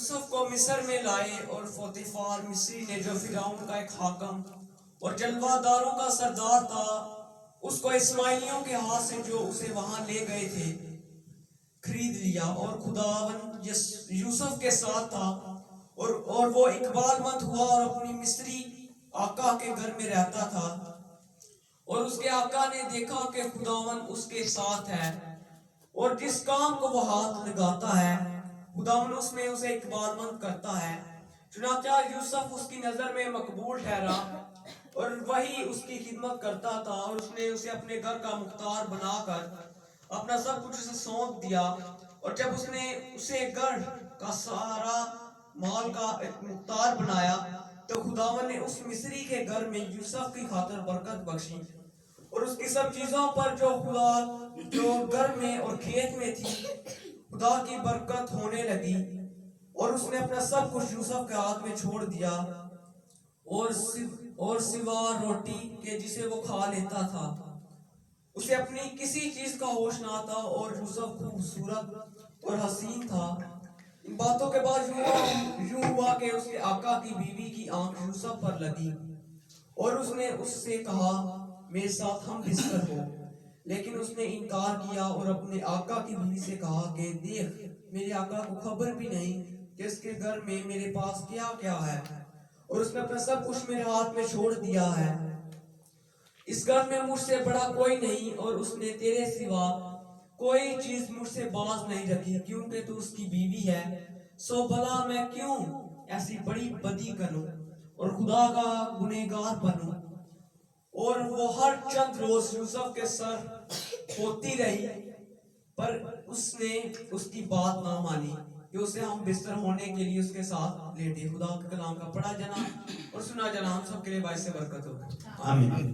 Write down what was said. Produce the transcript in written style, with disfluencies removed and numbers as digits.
یوسف کو مصر میں لائے اور پوتیفار مصری نے جو فرعون کا ایک حاکم اور جلوہ داروں کا سردار تھا اس کو اسماعیلیوں کے ہاتھ سے جو اسے وہاں لے گئے تھے خرید لیا، اور خداوند یوسف کے ساتھ تھا اور وہ اقبال مند ہوا اور اپنی مصری آقا کے گھر میں رہتا تھا، اور اس کے آقا نے دیکھا کہ خداوند اس کے ساتھ ہے اور جس کام کو وہ ہاتھ لگاتا ہے خداوند اس میں اسے اقبال مند کرتا ہے۔ چنانچہ یوسف اس کی نظر میں مقبول ٹھہرا اور وہی اس کی خدمت کرتا تھا، اور اس نے اسے اپنے گھر کا مختار بنا کر اپنا سب کچھ اسے سونپ دیا، اور جب اس نے اسے گھر کا سارا مال کا ایک مختار بنایا تو خداوند نے اس مصری کے گھر میں یوسف کی خاطر برکت بخشی، اور اس کی سب چیزوں پر جو گھر میں اور کھیت میں تھی خدا کی برکت ہونے لگی، اور اس نے اپنا سب کچھ یوسف کے ہاتھ میں چھوڑ دیا، اور سوا روٹی کے جسے وہ کھا لیتا تھا اسے اپنی کسی چیز کا ہوش نہ تھا، اور یوسف خوبصورت اور حسین تھا۔ ان باتوں کے بعد یوں ہوا کہ اس کے آقا کی بیوی کی آنکھ یوسف پر لگی، اور اس نے اس سے کہا میرے ساتھ ہم بستر ہو، لیکن اس نے انکار کیا اور اپنے آقا کی بیوی سے کہا کہ دیکھ میرے آقا کو خبر بھی نہیں کہ اس کے گھر میں میرے پاس کیا کیا ہے، اور اس نے اپنا سب کچھ میرے ہاتھ میں چھوڑ دیا ہے۔ اس گھر میں مجھ سے بڑا کوئی نہیں، اور اس نے تیرے سوا کوئی چیز مجھ سے باز نہیں رکھی، کیونکہ تو اس کی بیوی ہے، سو بھلا میں کیوں ایسی بڑی بدی کروں اور خدا کا گنہگار بنوں۔ اور وہ ہر چند روز یوسف کے سر ہوتی رہی، پر اس نے اس کی بات نہ مانی کہ اسے ہم بستر ہونے کے لیے اس کے ساتھ لیٹے۔ خدا کے کلام کا پڑھا جانا اور سنا جانا ہم سب کے لیے باعث برکت ہو۔ آمین۔